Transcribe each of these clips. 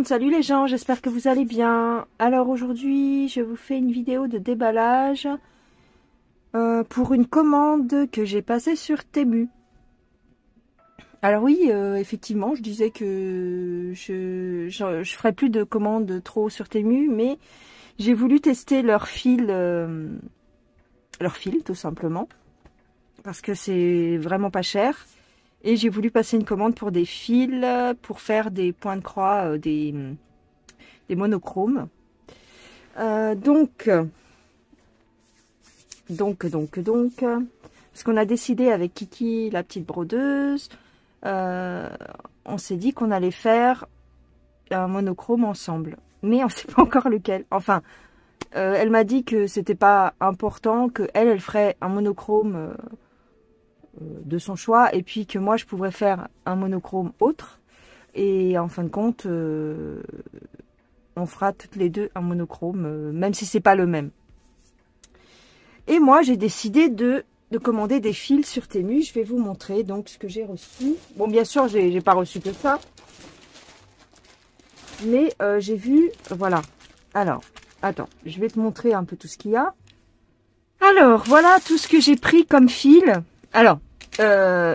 Salut les gens, j'espère que vous allez bien. Alors aujourd'hui, je vous fais une vidéo de déballage pour une commande que j'ai passée sur Temu. Alors oui, effectivement, je disais que je ferai plus de commandes trop sur Temu, mais j'ai voulu tester leur fil tout simplement, parce que c'est vraiment pas cher. Et j'ai voulu passer une commande pour des fils, pour faire des points de croix, des monochromes. Donc, parce qu'on a décidé avec Kiki, la petite brodeuse, on s'est dit qu'on allait faire un monochrome ensemble. Mais on ne sait pas encore lequel. Enfin, elle m'a dit que c'était pas important, que elle ferait un monochrome de son choix, et puis que moi je pourrais faire un monochrome autre. Et en fin de compte, on fera toutes les deux un monochrome, même si c'est pas le même. Et moi j'ai décidé de commander des fils sur Temu. Je vais vous montrer donc ce que j'ai reçu. Bon, bien sûr j'ai pas reçu que ça, mais j'ai vu, voilà. Alors attends, je vais te montrer un peu tout ce qu'il y a. Alors voilà tout ce que j'ai pris comme fil. Alors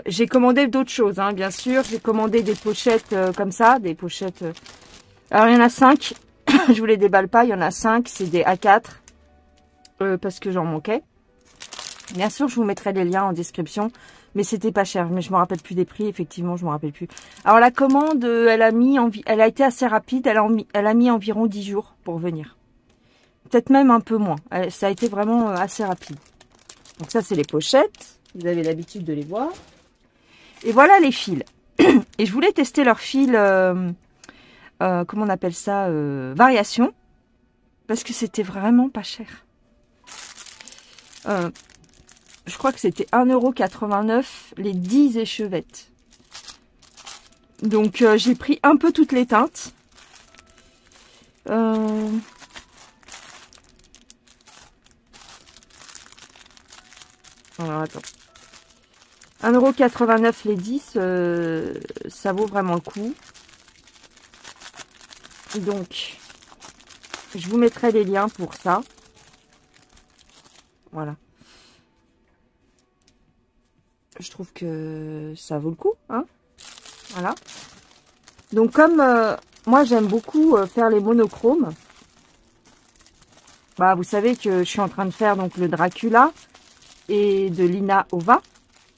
j'ai commandé d'autres choses, hein, bien sûr. J'ai commandé des pochettes comme ça, des pochettes. Alors il y en a 5. Je vous les déballe pas, il y en a 5. C'est des A4 parce que j'en manquais. Bien sûr, je vous mettrai les liens en description, mais c'était pas cher. Mais je me rappelle plus des prix, effectivement, je me rappelle plus. Alors la commande, elle a été assez rapide. Elle a mis environ 10 jours pour venir. Peut-être même un peu moins. Ça a été vraiment assez rapide. Donc ça, c'est les pochettes. Vous avez l'habitude de les voir. Et voilà les fils. Et je voulais tester leur fil, comment on appelle ça, variation. Parce que c'était vraiment pas cher. Je crois que c'était 1,89 € les 10 échevettes. Donc j'ai pris un peu toutes les teintes. Alors attends. 1,89 € les 10, ça vaut vraiment le coup. Donc, je vous mettrai les liens pour ça. Voilà. Je trouve que ça vaut le coup, hein. Voilà. Donc, comme moi, j'aime beaucoup faire les monochromes. Bah, vous savez que je suis en train de faire donc le Dracula et de Lina Ova.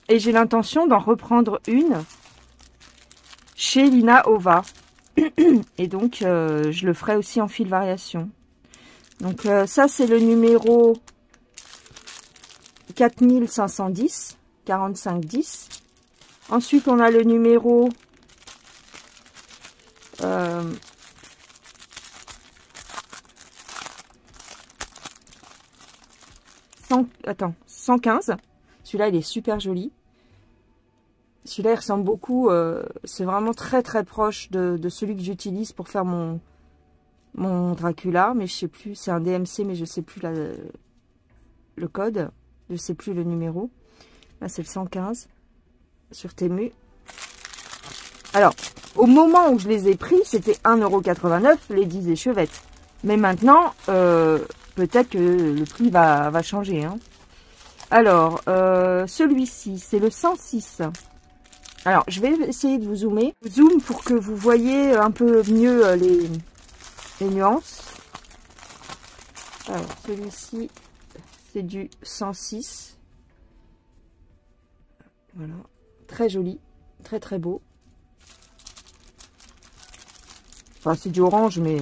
Et j'ai l'intention d'en reprendre une chez Lina Ova. Et donc, je le ferai aussi en fil variation. Donc, ça, c'est le numéro 4510, 4510. Ensuite, on a le numéro 115. Celui-là, il est super joli. Celui-là, il ressemble beaucoup. C'est vraiment très très proche de celui que j'utilise pour faire mon Dracula. Mais je sais plus, c'est un DMC, mais je sais plus le code. Je sais plus le numéro. Là, c'est le 115 sur Temu. Alors, au moment où je les ai pris, c'était 1,89 € les 10 échevettes. Mais maintenant, peut-être que le prix va changer, hein. Alors, celui-ci, c'est le 106. Alors, je vais essayer de vous zoomer. Zoom pour que vous voyez un peu mieux les nuances. Alors, celui-ci, c'est du 106. Voilà. Très joli. Très, très beau. Enfin, c'est du orange, mais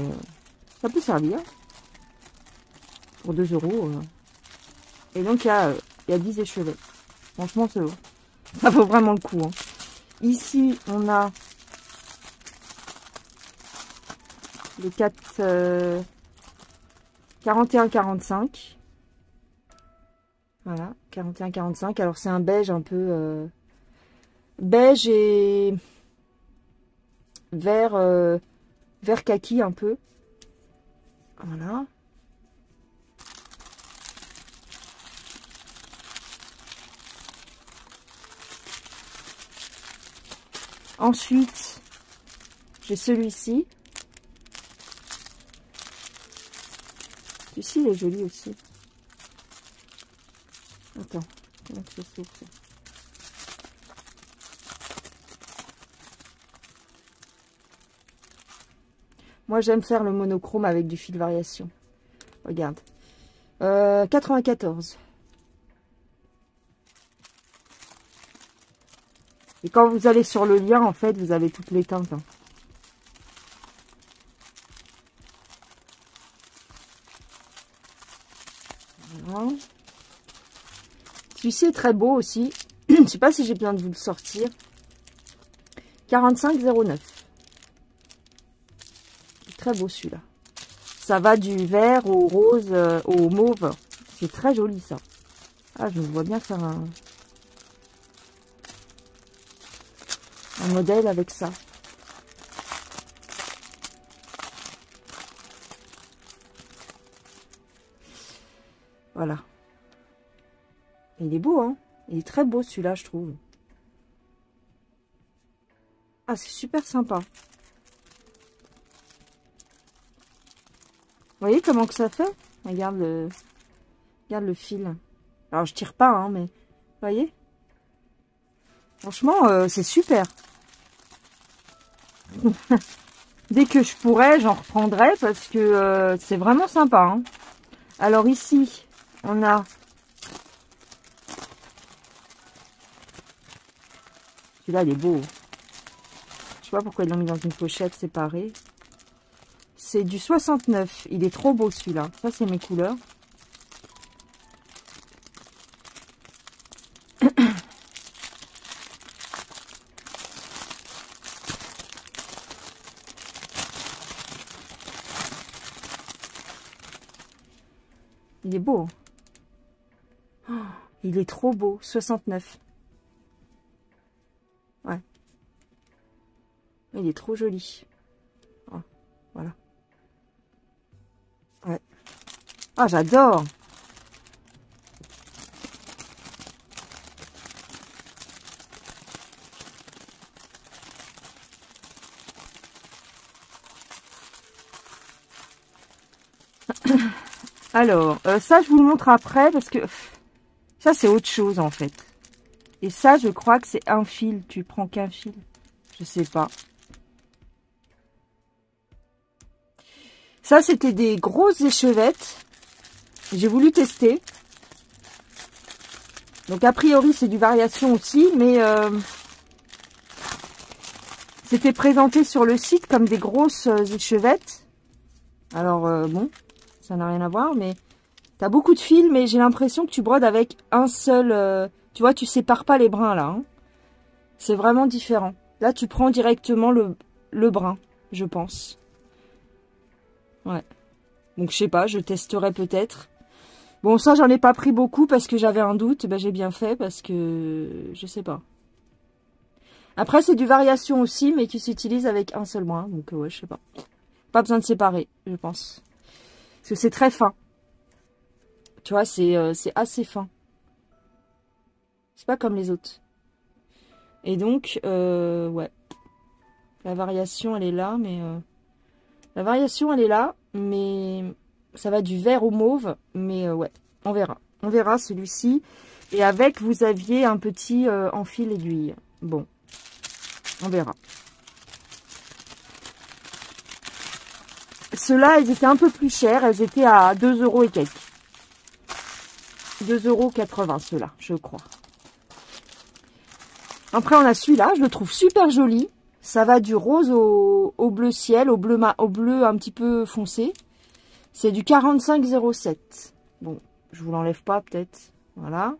ça peut servir. Pour 2 €. Et donc, il y a 10 échevettes. Franchement, ça vaut vraiment le coup, hein. Ici, on a le 41-45. Voilà, 41-45. Alors, c'est un beige un peu... beige et vert, vert kaki un peu. Voilà. Ensuite, j'ai celui-ci. Celui-ci, il est joli aussi. Attends, comment ça s'ouvre ça? Moi, j'aime faire le monochrome avec du fil variation. Regarde. 94. Et quand vous allez sur le lien, en fait, vous avez toutes les teintes. Hein. Voilà. Celui-ci est très beau aussi. Je ne sais pas si j'ai besoin de vous le sortir. 45,09. Très beau celui-là. Ça va du vert au rose, au mauve. C'est très joli ça. Ah, je me vois bien faire un modèle avec ça. Voilà. Et il est beau, hein. Il est très beau celui-là, je trouve. Ah, c'est super sympa. Vous voyez comment que ça fait? Regarde le fil. Alors, je tire pas, hein, mais... Vous voyez? Franchement, c'est super. Dès que je pourrai, j'en reprendrai parce que c'est vraiment sympa. Hein. Alors ici, on a... Celui-là, il est beau. Je sais pas pourquoi ils l'ont mis dans une pochette séparée. C'est du 69. Il est trop beau celui-là. Ça, c'est mes couleurs. Il est beau. Oh, il est trop beau. 69. Ouais. Il est trop joli. Oh, voilà. Ouais. Ah, j'adore. Alors, ça, je vous le montre après parce que ça, c'est autre chose en fait. Et ça, je crois que c'est un fil. Tu prends qu'un fil. Je sais pas. Ça, c'était des grosses échevettes. J'ai voulu tester. Donc, a priori, c'est du variation aussi, mais c'était présenté sur le site comme des grosses échevettes. Alors, bon, ça n'a rien à voir, mais t'as beaucoup de fils, mais j'ai l'impression que tu brodes avec un seul... tu vois, tu sépares pas les brins, là. Hein. C'est vraiment différent. Là, tu prends directement le brin, je pense. Ouais. Donc, je sais pas, je testerai peut-être. Bon, ça, j'en ai pas pris beaucoup parce que j'avais un doute. Ben, j'ai bien fait parce que... Je sais pas. Après, c'est du variation aussi, mais qui s'utilise avec un seul brin. Donc, ouais, je sais pas. Pas besoin de séparer, je pense. Parce que c'est très fin. Tu vois, c'est assez fin. C'est pas comme les autres. Et donc, ouais. La variation, elle est là, mais... La variation, elle est là, mais... Ça va du vert au mauve, mais ouais, on verra. On verra celui-ci. Et avec, vous aviez un petit enfil aiguille. Bon, on verra. Ceux-là, elles étaient un peu plus chères. Elles étaient à 2 € et quelques. 2,80 € ceux-là, je crois. Après, on a celui-là. Je le trouve super joli. Ça va du rose au bleu ciel, au bleu un petit peu foncé. C'est du 45,07. Bon, je vous l'enlève pas peut-être. Voilà.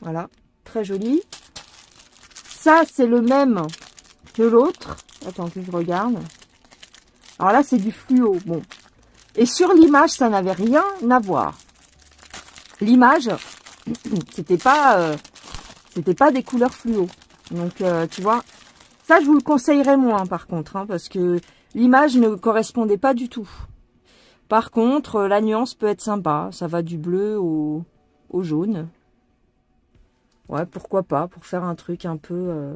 Voilà. Très joli. Ça, c'est le même que l'autre. Attends que je regarde. Alors là, c'est du fluo. Bon. Et sur l'image, ça n'avait rien à voir. L'image, c'était pas des couleurs fluo. Donc, tu vois, ça, je vous le conseillerais moins, par contre, hein, parce que l'image ne correspondait pas du tout. Par contre, la nuance peut être sympa. Ça va du bleu au jaune. Ouais, pourquoi pas, pour faire un truc un peu...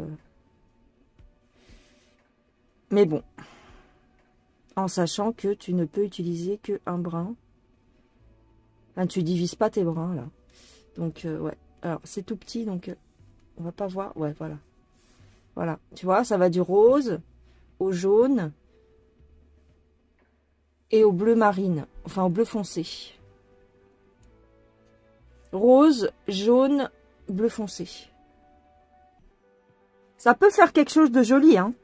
Mais bon, en sachant que tu ne peux utiliser qu'un brin. Enfin, tu divises pas tes brins, là. Donc, ouais. Alors, c'est tout petit, donc on va pas voir. Ouais, voilà. Voilà. Tu vois, ça va du rose au jaune et au bleu marine. Enfin, au bleu foncé. Rose, jaune, bleu foncé. Ça peut faire quelque chose de joli, hein.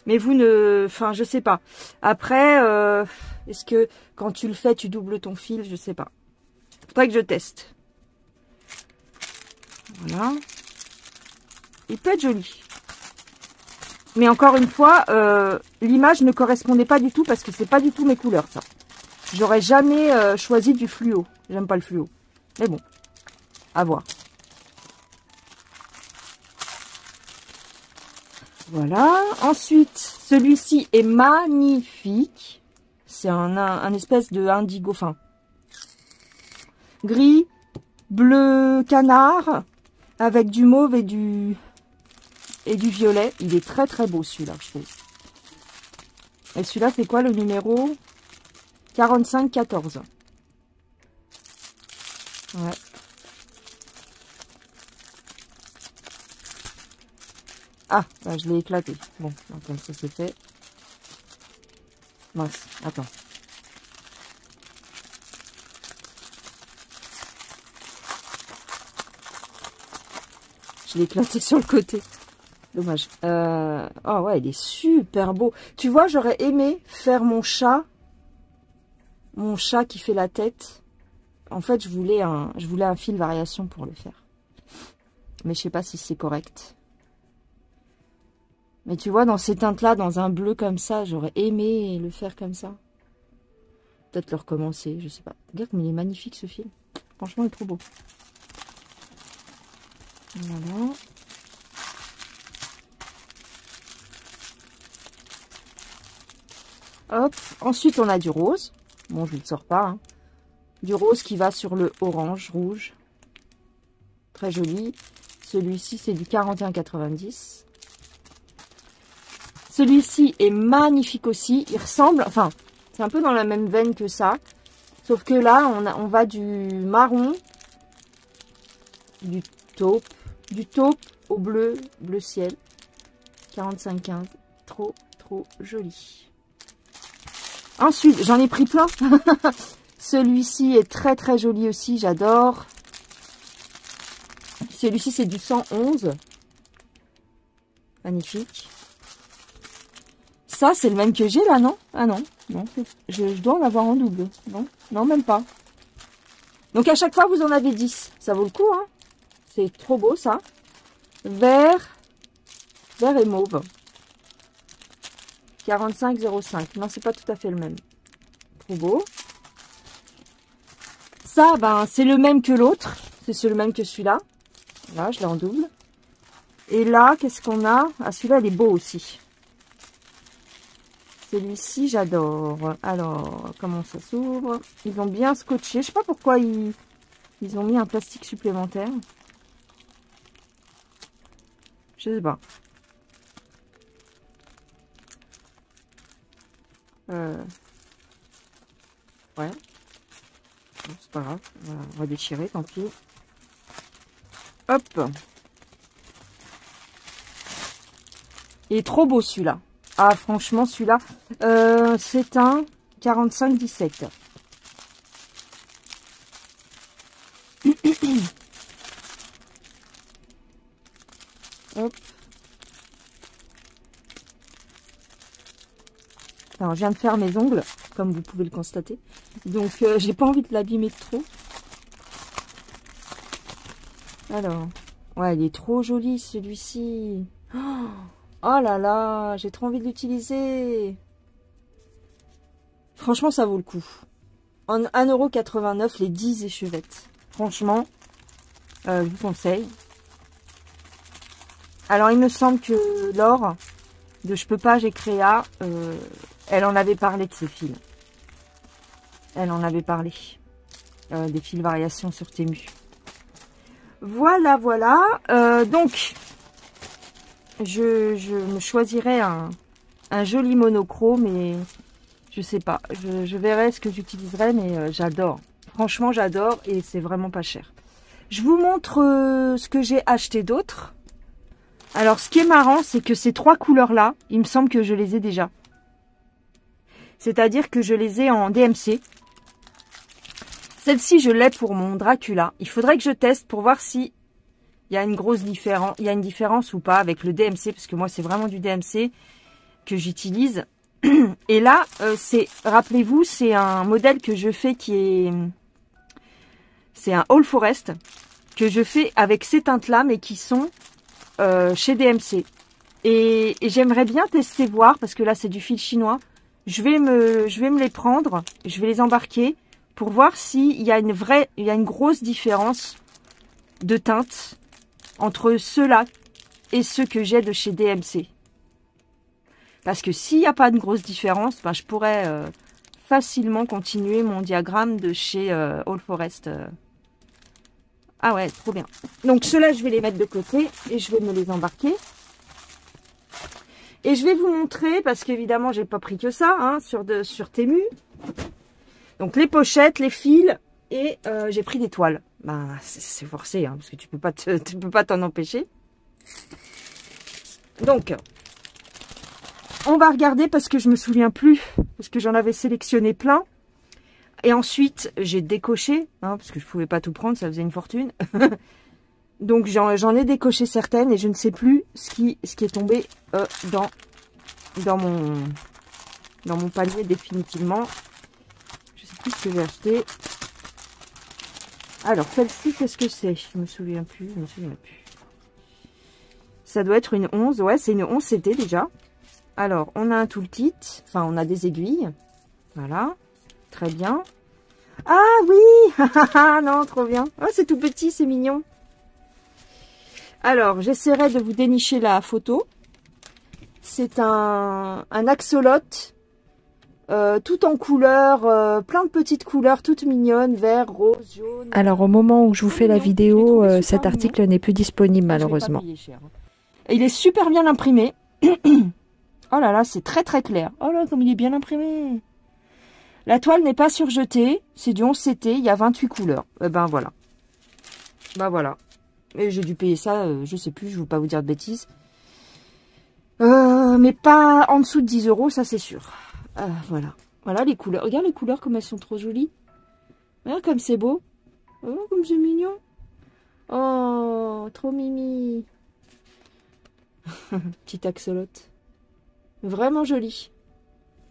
Mais vous ne... Enfin, je sais pas. Après, est-ce que quand tu le fais, tu doubles ton fil? Je sais pas. Faudrait que je teste. Voilà. Il peut être joli. Mais encore une fois, l'image ne correspondait pas du tout parce que c'est pas du tout mes couleurs, ça. J'aurais jamais choisi du fluo. J'aime pas le fluo. Mais bon, à voir. Voilà. Ensuite, celui-ci est magnifique. C'est un espèce de indigo, enfin, gris, bleu canard, avec du mauve et du violet. Il est très très beau celui-là, je trouve. Et celui-là, c'est quoi le numéro 4514. Ouais. Ah, bah, je l'ai éclaté. Bon, comme ça c'est fait. Mince, attends. Je l'ai éclaté sur le côté. Dommage. Oh ouais, il est super beau. Tu vois, j'aurais aimé faire mon chat qui fait la tête. En fait, je voulais un fil variation pour le faire. Mais je sais pas si c'est correct. Mais tu vois, dans ces teintes-là, dans un bleu comme ça, j'aurais aimé le faire comme ça. Peut-être le recommencer, je sais pas. Regarde comme il est magnifique ce fil. Franchement, il est trop beau. Voilà. Hop. Ensuite, on a du rose. Bon, je ne le sors pas. Hein. Du rose qui va sur le orange, rouge. Très joli. Celui-ci, c'est du 41,90. Celui-ci est magnifique aussi. Il ressemble, enfin, c'est un peu dans la même veine que ça. Sauf que là, on va du marron, du taupe au bleu ciel. 45,15. Trop, trop joli. Ensuite, j'en ai pris plein. Celui-ci est très, très joli aussi. J'adore. Celui-ci, c'est du 111. Magnifique. Ça, c'est le même que j'ai là, non? Ah non, non, je dois en avoir en double. Non, non, même pas. Donc à chaque fois, vous en avez 10. Ça vaut le coup, hein? C'est trop beau, ça. Vert et mauve. 45,05. Non, c'est pas tout à fait le même. Trop beau. Ça, ben, c'est le même que l'autre. C'est le même que celui-là. Là, je l'ai en double. Et là, qu'est-ce qu'on a? Ah, celui-là, il est beau aussi. Celui-ci, j'adore. Alors, comment ça s'ouvre? Ils ont bien scotché. Je sais pas pourquoi ils ont mis un plastique supplémentaire. Je sais pas. Ouais. Bon, c'est pas grave. On va déchirer, tant pis. Hop. Il est trop beau celui-là. Ah, franchement, celui-là, c'est un 45,17. Hop. Alors, je viens de faire mes ongles, comme vous pouvez le constater. Donc, j'ai pas envie de l'abîmer trop. Alors, ouais, il est trop joli, celui-ci. Oh là là, j'ai trop envie de l'utiliser. Franchement, ça vaut le coup. En 1,89 € les 10 échevettes. Franchement, je vous conseille. Alors, il me semble que Laure, de Je peux pas, j'ai créa, elle en avait parlé de ces fils. Elle en avait parlé. Des fils variations sur Temu. Voilà, voilà. Donc, je me choisirais un joli monochrome, mais Je sais pas. Je verrai ce que j'utiliserai, mais j'adore. Franchement, j'adore et c'est vraiment pas cher. Je vous montre ce que j'ai acheté d'autre. Alors, ce qui est marrant, c'est que ces 3 couleurs-là, il me semble que je les ai déjà. C'est-à-dire que je les ai en DMC. Celle-ci, je l'ai pour mon Dracula. Il faudrait que je teste pour voir si il y a une grosse différence, il y a une différence ou pas avec le DMC, parce que moi, c'est vraiment du DMC que j'utilise. Et là, rappelez-vous, c'est un modèle que je fais c'est un All Forest que je fais avec ces teintes-là, mais qui sont chez DMC. Et j'aimerais bien tester, voir, parce que là, c'est du fil chinois. Je vais me les prendre, je vais les embarquer pour voir s'il y a une grosse différence de teinte entre ceux-là et ceux que j'ai de chez DMC. Parce que s'il n'y a pas de grosse différence, ben, je pourrais facilement continuer mon diagramme de chez All Forest. Ah ouais, trop bien. Donc ceux-là, je vais les mettre de côté et je vais me les embarquer. Et je vais vous montrer, parce qu'évidemment, j'ai pas pris que ça, hein, sur Temu. Donc les pochettes, les fils, et j'ai pris des toiles. Ben, c'est forcé, hein, parce que tu peux pas t'en empêcher. Donc, on va regarder, parce que je me souviens plus, parce que j'en avais sélectionné plein. Et ensuite, j'ai décoché, hein, parce que je pouvais pas tout prendre, ça faisait une fortune. Donc j'en ai décoché certaines et je ne sais plus ce qui est tombé dans mon panier définitivement. Je sais plus ce que j'ai acheté. Alors celle-ci, qu'est-ce que c'est? Je me souviens plus, Ça doit être une 11, ouais, c'est une 11 CD déjà. Alors on a un toolkit, enfin on a des aiguilles, voilà, très bien. Ah oui, non, trop bien. Oh, c'est tout petit, c'est mignon. Alors, j'essaierai de vous dénicher la photo. C'est un axolot, tout en couleurs, plein de petites couleurs, toutes mignonnes, vert, rose, jaune. Alors, au moment où je vous fais la vidéo, cet article n'est plus disponible, malheureusement. Et il est super bien imprimé. Oh là là, c'est très très clair. Oh là, comme il est bien imprimé. La toile n'est pas surjetée, c'est du 11 CT, il y a 28 couleurs. Ben voilà. Ben voilà. Et j'ai dû payer ça, je sais plus, je ne veux pas vous dire de bêtises. Mais pas en dessous de 10 €, ça c'est sûr. Voilà. Voilà les couleurs. Regarde les couleurs comme elles sont trop jolies. Regarde comme c'est beau. Oh, comme c'est mignon. Oh, trop mimi. Petit axolot. Vraiment joli.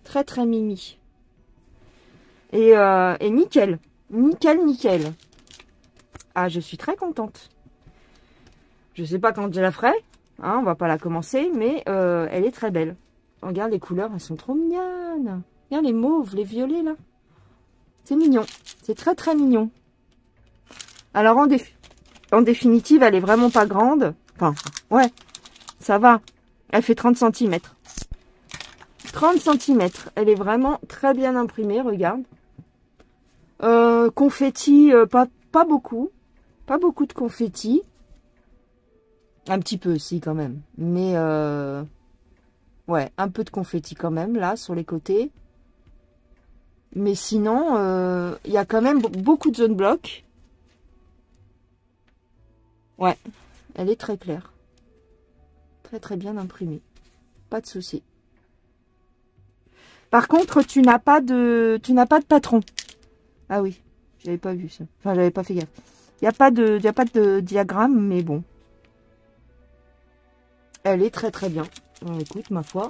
Très très mimi. Et nickel. Nickel, nickel. Ah, je suis très contente. Je sais pas quand je la ferai, hein, on va pas la commencer, mais elle est très belle. Regarde les couleurs, elles sont trop mignonnes. Regarde les mauves, les violets là. C'est mignon, c'est très très mignon. Alors en définitive, elle est vraiment pas grande. Enfin, ouais, ça va. Elle fait 30 cm. 30 cm, elle est vraiment très bien imprimée, regarde. Confetti, pas beaucoup. Pas beaucoup de confetti. Un petit peu, si, quand même. Mais, ouais, un peu de confetti quand même, là, sur les côtés. Mais sinon, il y a quand même beaucoup de zone bloc. Ouais, elle est très claire. Très, très bien imprimée. Pas de souci. Par contre, tu n'as pas de patron. Ah oui, j'avais pas vu ça. Enfin, j'avais pas fait gaffe. Il n'y a pas de diagramme, mais bon. Elle est très très bien. Bon, écoute, ma foi.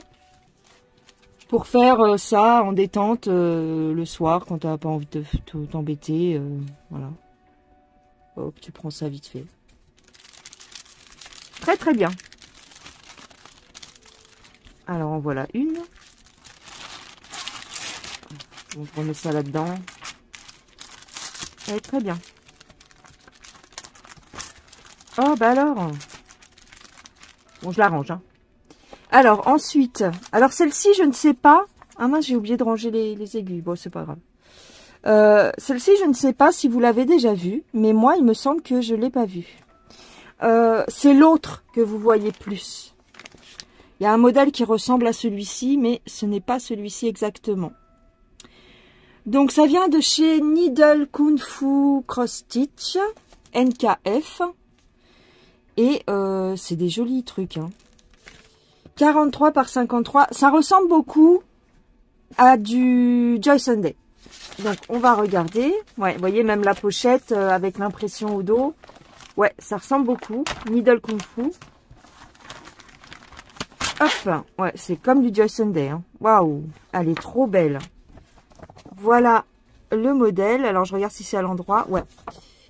Pour faire ça en détente le soir, quand tu n'as pas envie de t'embêter, voilà. Hop, tu prends ça vite fait. Très très bien. Alors, en voilà une. Donc, on met ça là-dedans. Elle est très bien. Oh, bah alors. Bon, je la range. Hein. Alors, ensuite. Alors, celle-ci, je ne sais pas. Ah mince, j'ai oublié de ranger les aiguilles. Bon, c'est pas grave. Celle-ci, je ne sais pas si vous l'avez déjà vue. Mais moi, il me semble que je ne l'ai pas vue. C'est l'autre que vous voyez plus. Il y a un modèle qui ressemble à celui-ci, mais ce n'est pas celui-ci exactement. Donc ça vient de chez Needle Kung Fu Cross Stitch, NKF. Et c'est des jolis trucs. Hein. 43 par 53. Ça ressemble beaucoup à du Joy Sunday. Donc on va regarder. Ouais, vous voyez même la pochette avec l'impression au dos. Ouais, ça ressemble beaucoup. Needle Kung Fu. Hop, ouais, c'est comme du Joy Sunday. Hein. Waouh, elle est trop belle. Voilà le modèle. Alors, je regarde si c'est à l'endroit. Ouais.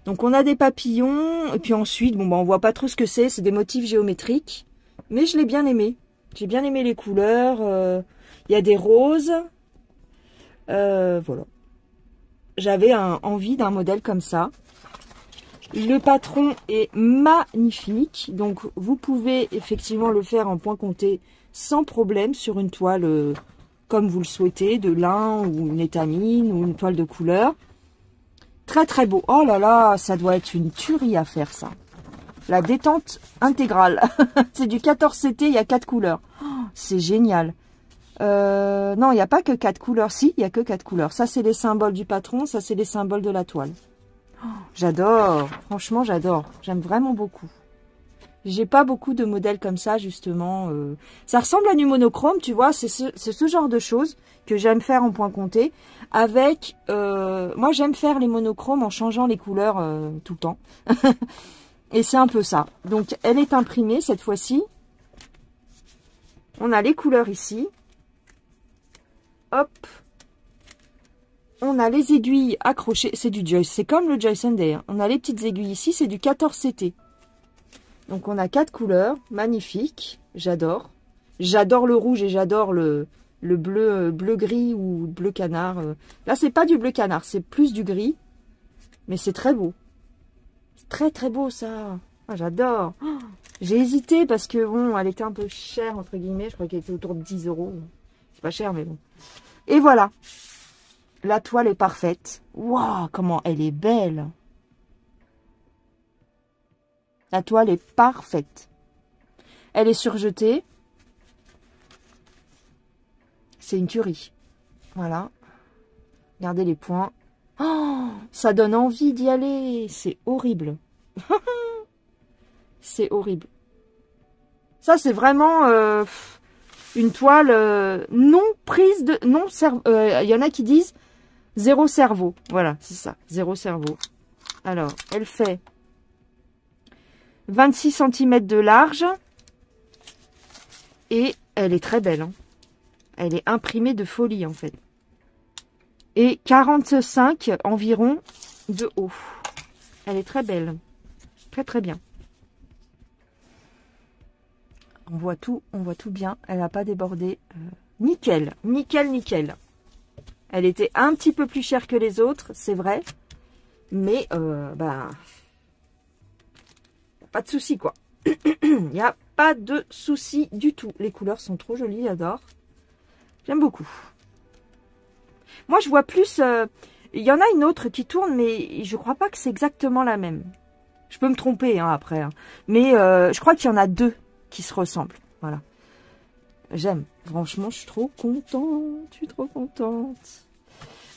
Donc, on a des papillons. Et puis ensuite, bon, bah, on voit pas trop ce que c'est. C'est des motifs géométriques. Mais je l'ai bien aimé. J'ai bien aimé les couleurs. Il y a des roses. Voilà. J'avais envie d'un modèle comme ça. Le patron est magnifique. Donc, vous pouvez effectivement le faire en point compté sans problème sur une toile comme vous le souhaitez, de lin ou une étamine ou une toile de couleur. Très très beau. Oh là là, ça doit être une tuerie à faire ça. La détente intégrale. C'est du 14 CT, il y a 4 couleurs. Oh, c'est génial. Non, il n'y a pas que 4 couleurs. Si, il n'y a que 4 couleurs. Ça, c'est les symboles du patron. Ça, c'est les symboles de la toile. Oh, j'adore. Franchement, j'adore. J'aime vraiment beaucoup. J'ai pas beaucoup de modèles comme ça, justement. Ça ressemble à du monochrome, tu vois. C'est ce genre de choses que j'aime faire en point compté. Avec, moi, j'aime faire les monochromes en changeant les couleurs tout le temps. Et c'est un peu ça. Donc, elle est imprimée cette fois-ci. On a les couleurs ici. Hop. On a les aiguilles accrochées. C'est du Joy. C'est comme le Joy Sunday. Hein. On a les petites aiguilles ici. C'est du 14 CT. Donc, on a 4 couleurs. Magnifique. J'adore. J'adore le rouge et j'adore le bleu-gris ou bleu canard. Là, c'est pas du bleu canard. C'est plus du gris. Mais c'est très beau. C'est très, très beau, ça. Ah, j'adore. Oh, j'ai hésité parce que, bon, elle était un peu chère, entre guillemets. Je crois qu'elle était autour de 10 €. C'est pas cher, mais bon. Et voilà. La toile est parfaite. Waouh, comment elle est belle. La toile est parfaite. Elle est surjetée. C'est une tuerie. Voilà. Regardez les points. Oh, ça donne envie d'y aller. C'est horrible. C'est horrible. Ça, c'est vraiment une toile non prise de... non il y en a qui disent zéro cerveau. Voilà, c'est ça. Zéro cerveau. Alors, elle fait 26 cm de large. Et elle est très belle. Hein. Elle est imprimée de folie, en fait. Et 45 environ de haut. Elle est très belle. Très, très bien. On voit tout bien. Elle n'a pas débordé. Nickel, nickel, nickel. Elle était un petit peu plus chère que les autres, c'est vrai. Mais, bah... pas de souci, quoi. Il n'y a pas de souci du tout. Les couleurs sont trop jolies, j'adore. J'aime beaucoup. Moi, je vois plus... il y en a une autre qui tourne, mais je crois pas que c'est exactement la même. Je peux me tromper hein, après. Hein. Mais je crois qu'il y en a deux qui se ressemblent. Voilà. J'aime. Franchement, je suis trop contente. Je suis trop contente.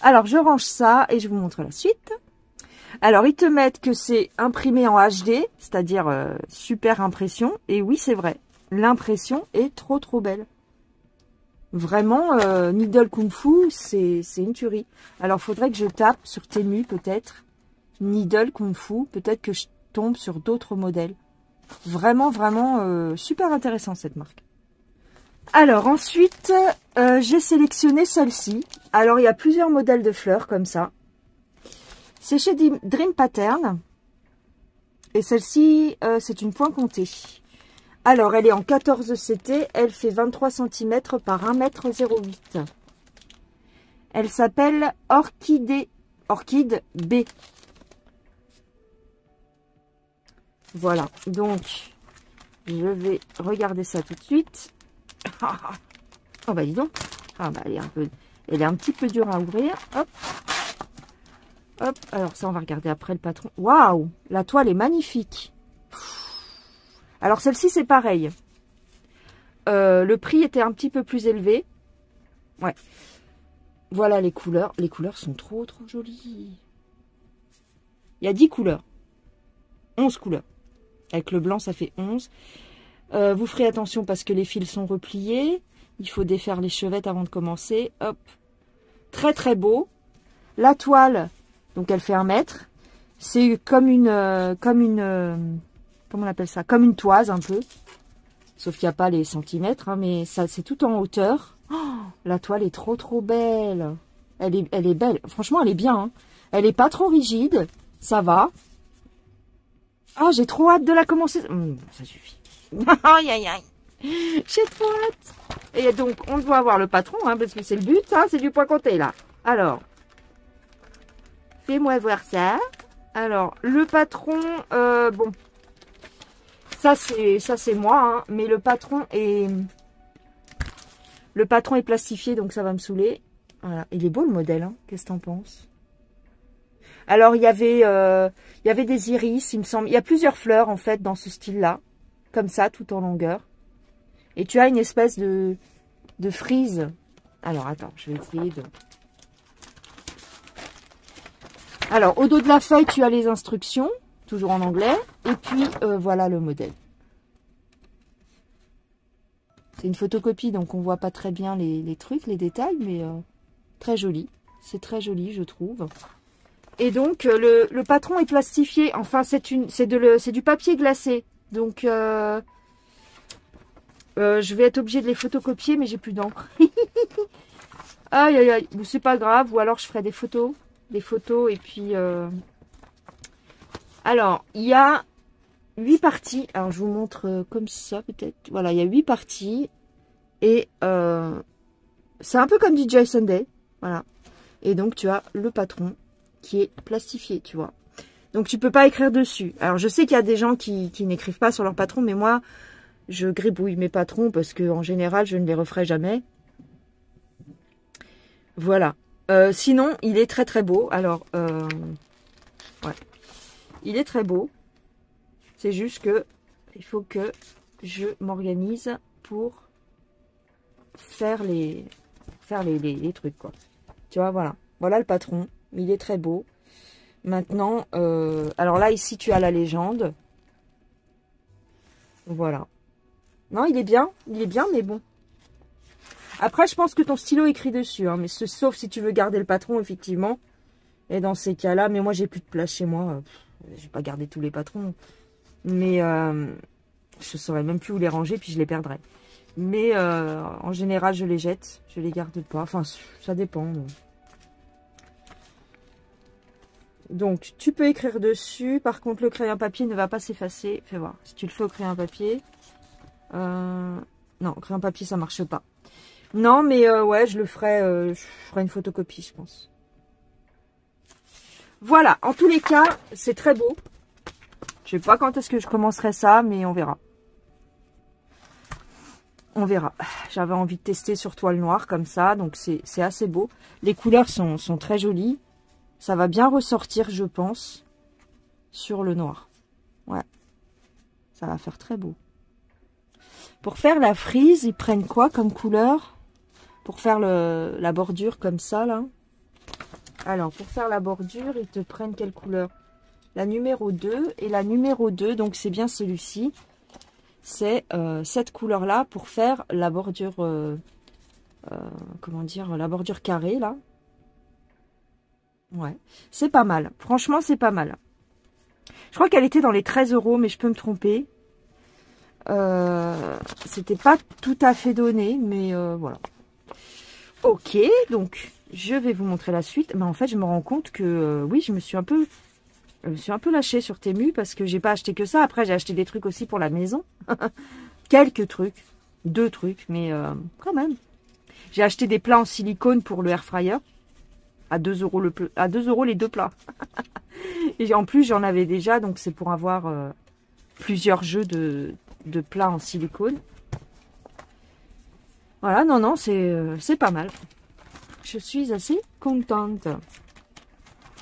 Alors, je range ça et je vous montre la suite. Alors, ils te mettent que c'est imprimé en HD, c'est-à-dire super impression. Et oui, c'est vrai. L'impression est trop, trop belle. Vraiment, Needle Kung Fu, c'est une tuerie. Alors, faudrait que je tape sur Temu, peut-être. Needle Kung Fu. Peut-être que je tombe sur d'autres modèles. Vraiment, vraiment, super intéressant, cette marque. Alors, ensuite, j'ai sélectionné celle-ci. Alors, il y a plusieurs modèles de fleurs, comme ça. C'est chez Dream Pattern. Et celle-ci, c'est une point comptée. Alors, elle est en 14 CT. Elle fait 23 cm par 1,08 m. Elle s'appelle Orchide B. Voilà. Donc, je vais regarder ça tout de suite. Oh, bah, dis donc. Ah, bah, elle est un petit peu dure à ouvrir. Hop. Hop. Alors, ça, on va regarder après le patron. Waouh! La toile est magnifique. Alors, celle-ci, c'est pareil. Le prix était un petit peu plus élevé. Ouais. Voilà les couleurs. Les couleurs sont trop jolies. Il y a 10 couleurs. 11 couleurs. Avec le blanc, ça fait 11. Vous ferez attention parce que les fils sont repliés. Il faut défaire les chevettes avant de commencer. Hop. Très très beau. La toile, donc elle fait 1 mètre. C'est comme comment on appelle ça? Comme une toise un peu. Sauf qu'il n'y a pas les centimètres, hein, mais ça c'est tout en hauteur. Oh, la toile est trop belle. Elle est belle. Franchement, elle est bien. Hein. Elle n'est pas trop rigide. Ça va. Ah, j'ai trop hâte de la commencer. Ça suffit. Aïe, aïe, aïe. J'ai trop hâte. Et donc, on doit avoir le patron, hein, parce que c'est le but, hein, c'est du point compté, là. Alors, fais-moi voir ça. Alors, le patron, bon, ça c'est moi, hein, mais le patron est plastifié, donc ça va me saouler. Voilà, il est beau le modèle, hein. Qu'est-ce que t'en penses? Alors, il y avait des iris, il me semble. Il y a plusieurs fleurs, en fait, dans ce style-là. Comme ça, tout en longueur. Et tu as une espèce de frise. Alors, attends, je vais essayer de... Alors, au dos de la feuille, tu as les instructions, toujours en anglais. Et puis, voilà le modèle. C'est une photocopie, donc on voit pas très bien les trucs, les détails, mais très joli. C'est très joli, je trouve. Et donc, le patron est plastifié. Enfin, c'est du papier glacé. Donc, je vais être obligée de les photocopier, mais j'ai plus d'encre. Aïe, aïe, aïe. C'est pas grave. Ou alors, je ferai des photos. Des photos. Et puis... Alors, il y a 8 parties. Alors, je vous montre comme ça, peut-être. Voilà, il y a 8 parties. Et c'est un peu comme du Joy Sunday. Voilà. Et donc, tu as le patron qui est plastifié, tu vois. Donc, tu peux pas écrire dessus. Alors, je sais qu'il y a des gens qui n'écrivent pas sur leur patron, mais moi, je gribouille mes patrons parce que en général, je ne les referai jamais. Voilà. Sinon, il est très, très beau. Alors, ouais. Il est très beau. C'est juste que il faut que je m'organise pour faire les trucs, quoi. Tu vois, voilà. Voilà le patron. Il est très beau. Maintenant, alors là, ici, tu as la légende. Voilà. Non, il est bien, mais bon. Après, je pense que ton stylo écrit dessus, hein, mais sauf si tu veux garder le patron, effectivement. Et dans ces cas-là, mais moi, j'ai plus de place chez moi. Je vais pas garder tous les patrons. Mais je saurais même plus où les ranger, puis je les perdrais. Mais en général, je les jette. Je les garde pas. Enfin, ça dépend. Donc, tu peux écrire dessus. Par contre, le crayon papier ne va pas s'effacer. Fais voir. Si tu le fais au crayon papier. Non, crayon papier, ça marche pas. Non, mais ouais, je le ferai. Je ferai une photocopie, je pense. Voilà. En tous les cas, c'est très beau. Je sais pas quand est-ce que je commencerai ça, mais on verra. On verra. J'avais envie de tester sur toile noire comme ça. Donc, c'est assez beau. Les couleurs sont très jolies. Ça va bien ressortir, je pense, sur le noir. Ouais. Ça va faire très beau. Pour faire la frise, ils prennent quoi comme couleur? Pour faire la bordure comme ça, là. Alors, pour faire la bordure, ils te prennent quelle couleur? La numéro 2. Et la numéro 2, donc c'est bien celui-ci. C'est cette couleur-là pour faire la bordure... comment dire? La bordure carrée, là. Ouais, c'est pas mal. Franchement, c'est pas mal. Je crois qu'elle était dans les 13 €, mais je peux me tromper. C'était pas tout à fait donné, mais voilà. Ok, donc je vais vous montrer la suite. Mais en fait, je me rends compte que oui, je me suis un peu lâchée sur Temu parce que j'ai pas acheté que ça. Après, j'ai acheté des trucs aussi pour la maison. Quelques trucs, 2 trucs, mais quand même. J'ai acheté des plats en silicone pour le air fryer. À 2 €, à 2 € les 2 plats. Et en plus, j'en avais déjà, donc c'est pour avoir plusieurs jeux de plats en silicone. Voilà, non, c'est pas mal. Je suis assez contente.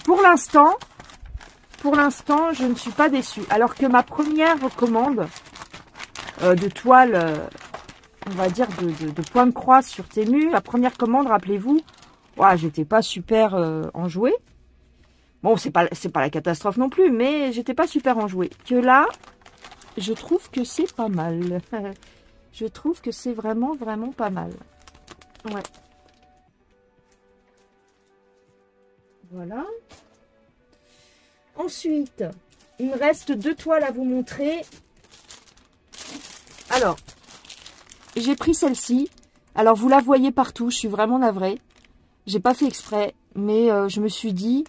Pour l'instant, je ne suis pas déçue. Alors que ma première commande de toile, on va dire de point de croix sur Temu, la première commande, rappelez-vous, Voilà, j'étais pas super enjouée. Bon, c'est pas la catastrophe non plus, mais j'étais pas super enjouée. Que là, je trouve que c'est pas mal. Je trouve que c'est vraiment, vraiment pas mal. Ouais. Voilà. Ensuite, il me reste 2 toiles à vous montrer. Alors, j'ai pris celle-ci. Alors, vous la voyez partout. Je suis vraiment navrée. J'ai pas fait exprès. Mais je me suis dit,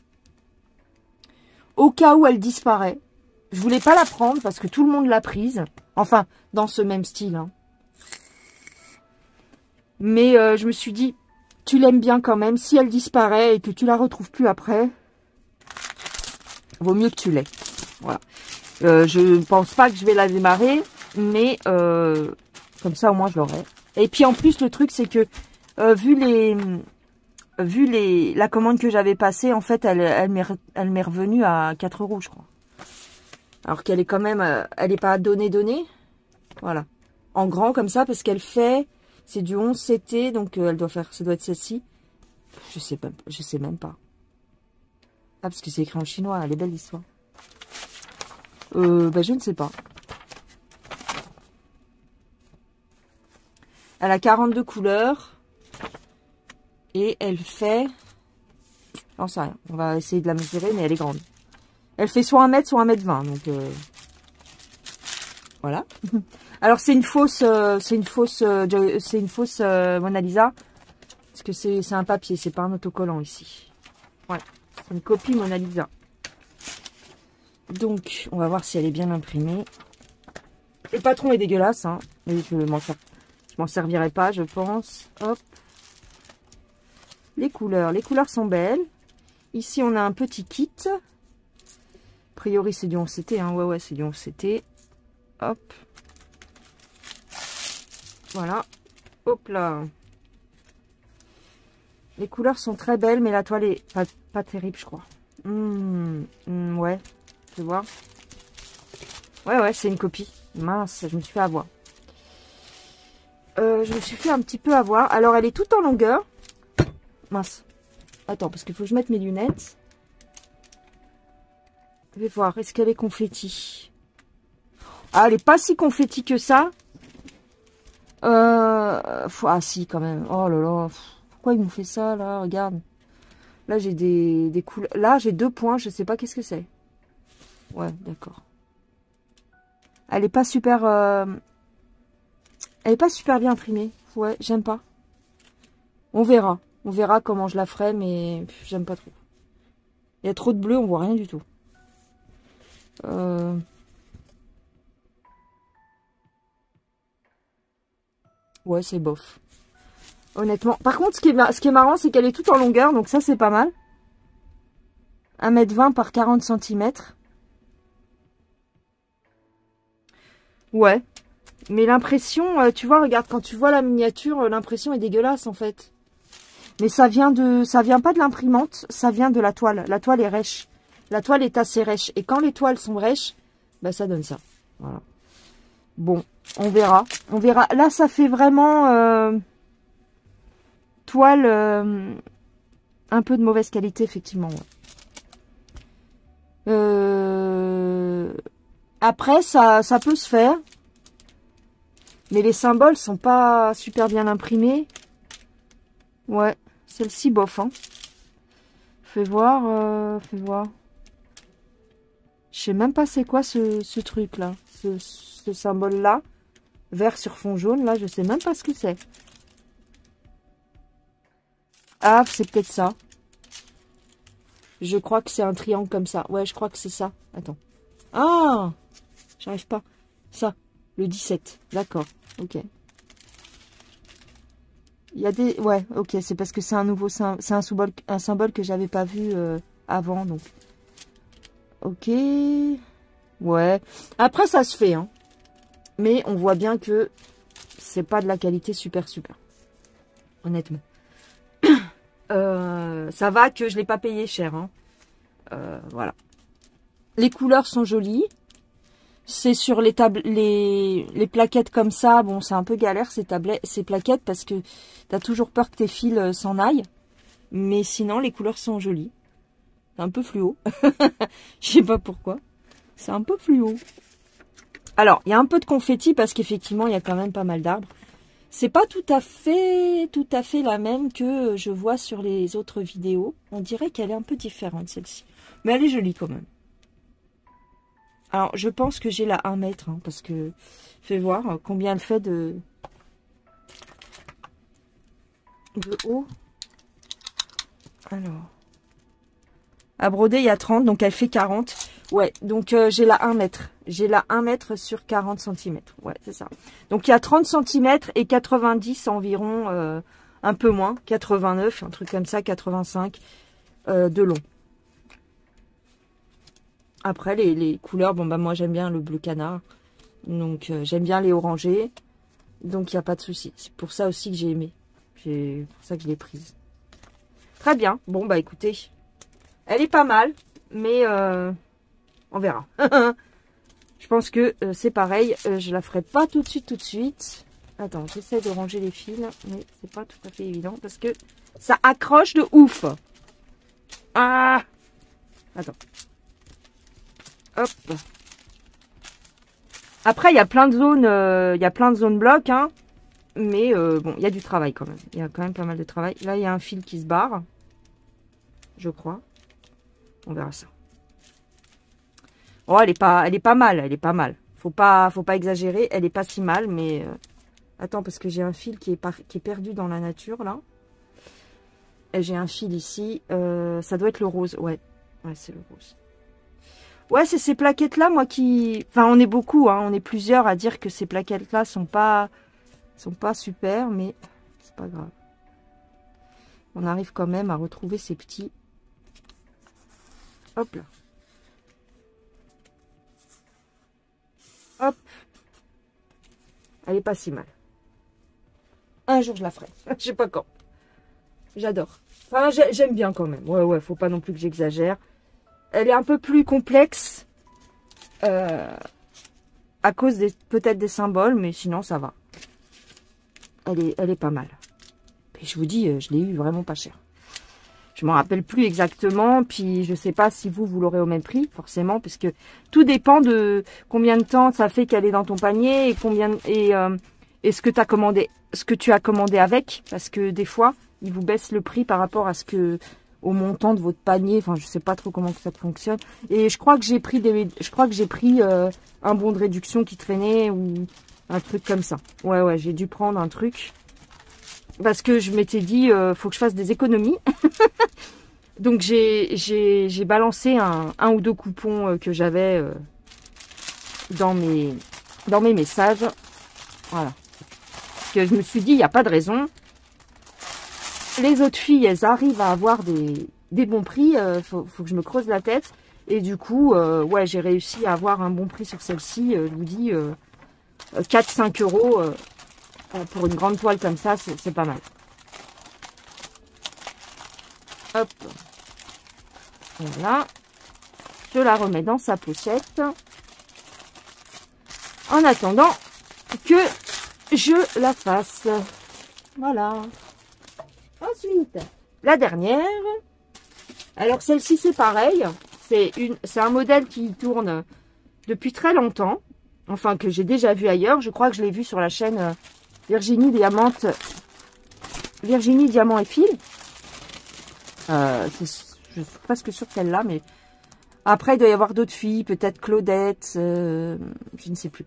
au cas où elle disparaît, je voulais pas la prendre parce que tout le monde l'a prise. Enfin, dans ce même style. Hein. Mais je me suis dit, tu l'aimes bien quand même. Si elle disparaît et que tu la retrouves plus après, vaut mieux que tu l'aies. Voilà. Je pense pas que je vais la démarrer, mais comme ça au moins je l'aurai. Et puis en plus le truc c'est que vu la commande que j'avais passée, en fait elle m'est revenue à 4 € je crois. Alors qu'elle est quand même, elle est pas donnée. Voilà. En grand comme ça parce qu'elle fait, c'est du 11 CT donc ça doit être celle-ci. Je sais même pas. Ah parce que c'est écrit en chinois, elle est belle l'histoire. Je ne sais pas. Elle a 42 couleurs. Et elle fait... J'en sais rien. On va essayer de la mesurer, mais elle est grande. Elle fait soit 1 mètre, soit 1 mètre 20. Donc, voilà. Alors, c'est une fausse Mona Lisa. Parce que c'est un papier, c'est pas un autocollant ici. Ouais. C'est une copie Mona Lisa. Donc, on va voir si elle est bien imprimée. Le patron est dégueulasse, hein. Mais je m'en servirai pas, je pense. Hop. Les couleurs sont belles. Ici, on a un petit kit. A priori, c'est du 11CT, hein. Ouais, c'est du 11CT. Hop. Voilà. Hop là. Les couleurs sont très belles, mais la toile est pas terrible, je crois. Ouais. Tu vois. Ouais, c'est une copie. Mince, je me suis fait avoir. Je me suis fait un petit peu avoir. Alors, elle est toute en longueur. Mince. Attends, parce qu'il faut que je mette mes lunettes. Je vais voir. Est-ce qu'elle est confetti? Ah, elle est pas si confetti que ça. Ah, si, quand même. Oh là là. Pourquoi ils m'ont fait ça, là? Regarde. Là, j'ai des couleurs. Là, j'ai 2 points. Je sais pas qu'est-ce que c'est. Ouais, d'accord. Elle est pas super... Elle est pas super bien imprimée. Ouais, j'aime pas. On verra. On verra comment je la ferai, mais j'aime pas trop. Il y a trop de bleu, on voit rien du tout. Ouais, c'est bof. Honnêtement. Par contre, ce qui est marrant, c'est qu'elle est toute en longueur, donc ça, c'est pas mal. 1,20 m par 40 cm. Ouais. Mais l'impression, tu vois, regarde, quand tu vois la miniature, l'impression est dégueulasse, en fait. Mais ça vient pas de l'imprimante, ça vient de la toile. La toile est rêche. La toile est assez rêche. Et quand les toiles sont rêches, bah ça donne ça. Voilà. Bon, on verra. On verra. Là, ça fait vraiment toile un peu de mauvaise qualité, effectivement. Ouais. Après, ça peut se faire. Mais les symboles sont pas super bien imprimés. Ouais. Celle-ci, bof, hein. Fais voir, fais voir. Je sais même pas c'est quoi ce truc-là. Ce symbole-là. Vert sur fond jaune, là, je sais même pas ce que c'est. Ah, c'est peut-être ça. Je crois que c'est un triangle comme ça. Ouais, je crois que c'est ça. Attends. Ah! J'arrive pas. Ça, le 17. D'accord, ok. Il y a des... Ouais, ok, c'est parce que c'est un nouveau... C'est un symbole que j'avais pas vu avant, donc... Ok. Ouais. Après, ça se fait, hein. Mais on voit bien que c'est pas de la qualité super. Honnêtement. Ça va que je l'ai pas payé cher, hein. Voilà. Les couleurs sont jolies. C'est sur les plaquettes comme ça. Bon, c'est un peu galère ces plaquettes parce que t'as toujours peur que tes fils s'en aillent. Mais sinon, les couleurs sont jolies. C'est un peu fluo. Je sais pas pourquoi. C'est un peu fluo. Alors, il y a un peu de confetti parce qu'effectivement, il y a quand même pas mal d'arbres. C'est pas tout à fait la même que je vois sur les autres vidéos. On dirait qu'elle est un peu différente, celle-ci. Mais elle est jolie quand même. Alors, je pense que j'ai la 1 mètre, hein, parce que... Fais voir combien elle fait de haut. Alors... À broder, il y a 30, donc elle fait 40. Ouais, donc j'ai la 1 mètre. J'ai la 1 mètre sur 40 cm. Ouais, c'est ça. Donc il y a 30 cm et 90 environ, un peu moins. 89, un truc comme ça, 85 de long. Après, les couleurs, bon bah moi j'aime bien le bleu canard. Donc j'aime bien les orangés. Donc il n'y a pas de souci. C'est pour ça aussi que j'ai aimé. C'est pour ça que je l'ai prise. Très bien. Bon bah écoutez... Elle est pas mal, mais on verra. Je pense que c'est pareil. Je la ferai pas tout de suite. Attends, j'essaie de ranger les fils, mais c'est pas tout à fait évident parce que ça accroche de ouf. Ah, attends. Hop. Après, il y a plein de zones, blocs, hein. Mais bon, il y a du travail quand même. Il y a quand même pas mal de travail. Là, il y a un fil qui se barre, je crois. On verra ça. Oh, elle est pas mal. Faut pas exagérer. Elle est pas si mal, mais attends, parce que j'ai un fil qui est perdu dans la nature là. Et j'ai un fil ici. Ça doit être le rose. Ouais, c'est le rose. Ouais, c'est ces plaquettes là, moi qui. Enfin, on est beaucoup, hein. On est plusieurs à dire que ces plaquettes là sont pas super, mais c'est pas grave. On arrive quand même à retrouver ces petits. Hop là. Hop. Elle est pas si mal. Un jour, je la ferai. Je sais pas quand. J'adore. Enfin, j'aime bien quand même. Ouais, faut pas non plus que j'exagère. Elle est un peu plus complexe. À cause peut-être des symboles, mais sinon, ça va. Elle est pas mal. Et je vous dis, je l'ai eu vraiment pas cher. Je ne m'en rappelle plus exactement, puis je ne sais pas si vous l'aurez au même prix, forcément, parce que tout dépend de combien de temps ça fait qu'elle est dans ton panier et ce que tu as commandé avec, parce que des fois, ils vous baissent le prix par rapport au montant de votre panier. Enfin, je ne sais pas trop comment ça fonctionne. Et je crois que j'ai pris un bon de réduction qui traînait ou un truc comme ça. Ouais, j'ai dû prendre un truc. Parce que je m'étais dit, faut que je fasse des économies. Donc j'ai balancé un ou deux coupons que j'avais dans mes messages. Voilà. Parce que je me suis dit, il n'y a pas de raison. Les autres filles, elles arrivent à avoir des bons prix. Faut que je me creuse la tête. Et du coup, ouais, j'ai réussi à avoir un bon prix sur celle-ci. Je vous dis, 4-5 euros. Pour une grande toile comme ça, c'est pas mal. Hop. Voilà. Je la remets dans sa pochette. En attendant que je la fasse. Voilà. Ensuite, la dernière. Alors celle-ci, c'est pareil. C'est un modèle qui tourne depuis très longtemps. Enfin, que j'ai déjà vu ailleurs. Je crois que je l'ai vu sur la chaîne... Virginie Diamant et Fil. Je suis presque sûre qu'elle l'a, mais après il doit y avoir d'autres filles, peut-être Claudette, je ne sais plus.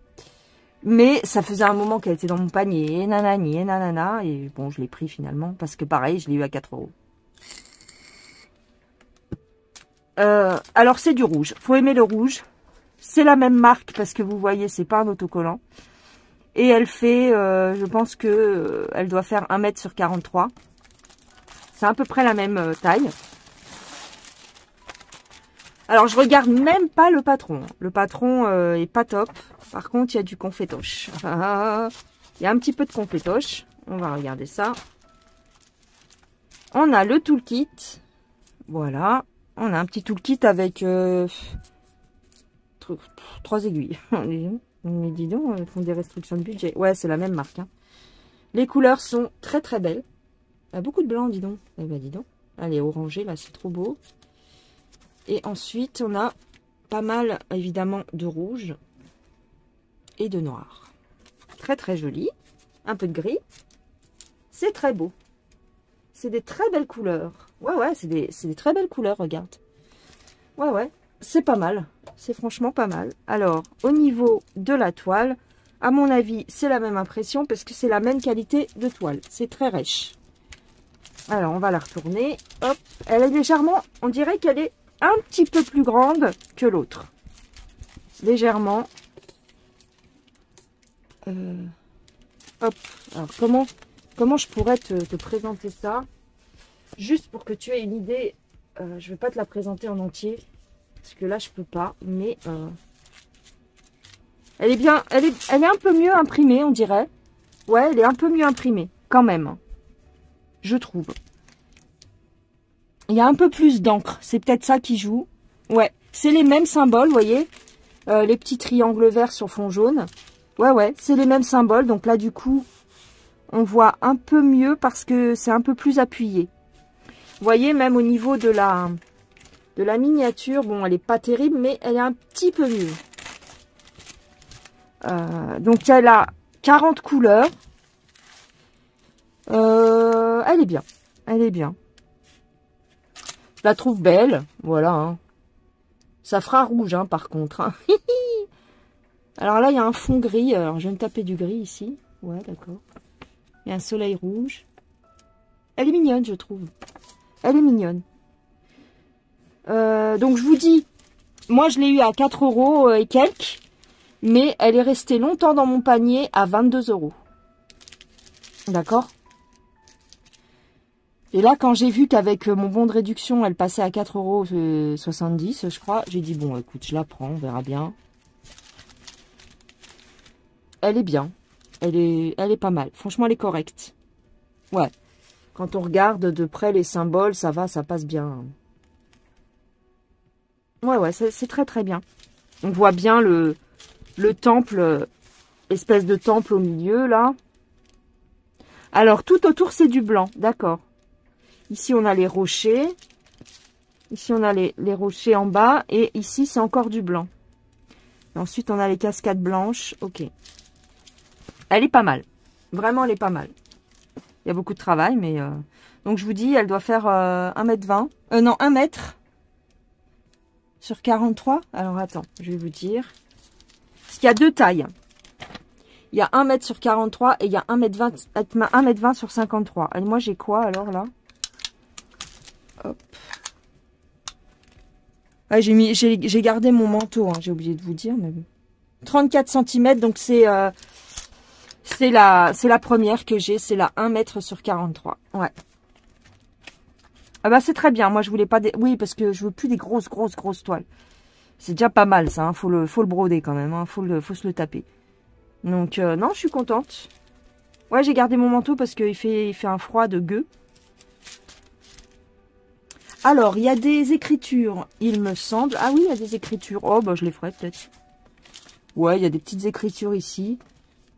Mais ça faisait un moment qu'elle était dans mon panier, et nanani, et nanana, et bon, je l'ai pris finalement, parce que pareil, je l'ai eu à 4 euros. Alors c'est du rouge, faut aimer le rouge. C'est la même marque, parce que vous voyez, c'est pas un autocollant. Et elle fait, je pense que elle doit faire 1 mètre sur 43. C'est à peu près la même taille. Alors, je regarde même pas le patron. Le patron est pas top. Par contre, il y a du confétoche. Il y a un petit peu de confétoche. On va regarder ça. On a le toolkit. Voilà. On a un petit toolkit avec 3 aiguilles. Mais dis donc, ils font des restrictions de budget. Ouais, c'est la même marque. Hein. Les couleurs sont très très belles. Il y a beaucoup de blanc, dis donc. Eh ben, dis donc. Elle est orangée, là, c'est trop beau. Et ensuite, on a pas mal, évidemment, de rouge et de noir. Très, très joli. Un peu de gris. C'est très beau. C'est des très belles couleurs. Ouais, ouais, c'est des très belles couleurs, regarde. Ouais, ouais, c'est pas mal. C'est franchement pas mal. Alors, au niveau de la toile, à mon avis, c'est la même impression parce que c'est la même qualité de toile. C'est très rêche. Alors, on va la retourner. Hop, elle est légèrement, on dirait qu'elle est un petit peu plus grande que l'autre. Légèrement. Hop, alors comment je pourrais te présenter ça? Juste pour que tu aies une idée, je ne vais pas te la présenter en entier, parce que là je peux pas, mais elle est bien, elle est un peu mieux imprimée, on dirait. Ouais, elle est un peu mieux imprimée, quand même, je trouve. Il y a un peu plus d'encre, c'est peut-être ça qui joue. Ouais, c'est les mêmes symboles, vous voyez, les petits triangles verts sur fond jaune. Ouais, ouais, c'est les mêmes symboles. Donc là, du coup, on voit un peu mieux parce que c'est un peu plus appuyé. Vous voyez, même au niveau de la miniature, bon, elle n'est pas terrible, mais elle est un petit peu mieux. Donc, elle a 40 couleurs. Elle est bien. Elle est bien. Je la trouve belle. Voilà. Hein. Ça fera rouge, hein, par contre. Hein. Alors là, il y a un fond gris. Alors, je vais me taper du gris ici. Ouais, d'accord. Il y a un soleil rouge. Elle est mignonne, je trouve. Elle est mignonne. Donc, je vous dis, moi, je l'ai eu à 4 € et quelques. Mais elle est restée longtemps dans mon panier à 22 €. D'accord? Et là, quand j'ai vu qu'avec mon bon de réduction, elle passait à 4,70 €, je crois, j'ai dit, bon, écoute, je la prends, on verra bien. Elle est bien. Elle est pas mal. Franchement, elle est correcte. Ouais. Quand on regarde de près les symboles, ça va, ça passe bien. Ouais, ouais, c'est très très bien. On voit bien le temple, espèce de temple au milieu, là. Alors, tout autour, c'est du blanc. D'accord. Ici, on a les rochers. Ici, on a les rochers en bas. Et ici, c'est encore du blanc. Et ensuite, on a les cascades blanches. Ok. Elle est pas mal. Vraiment, elle est pas mal. Il y a beaucoup de travail, mais... Donc, je vous dis, elle doit faire 1,20 m. Non, 1 mètre sur 43. Alors, attends, je vais vous dire. Parce qu'il y a deux tailles. Il y a 1 mètre sur 43 et il y a 1,20 m sur 53. Et moi, j'ai quoi, alors, là? Hop. Ouais, j'ai gardé mon manteau, hein, j'ai oublié de vous dire. Mais... 34 cm, donc c'est la première que j'ai, c'est la 1 mètre sur 43. Ouais. Ah bah c'est très bien, moi je voulais pas... Oui, parce que je veux plus des grosses toiles. C'est déjà pas mal ça, hein. Faut le broder quand même, hein. Faut se le taper. Donc non, je suis contente. Ouais, j'ai gardé mon manteau parce qu'il fait un froid de gueux. Alors, il y a des écritures, il me semble. Ah oui, il y a des écritures. Oh, bah je les ferai peut-être. Ouais, il y a des petites écritures ici.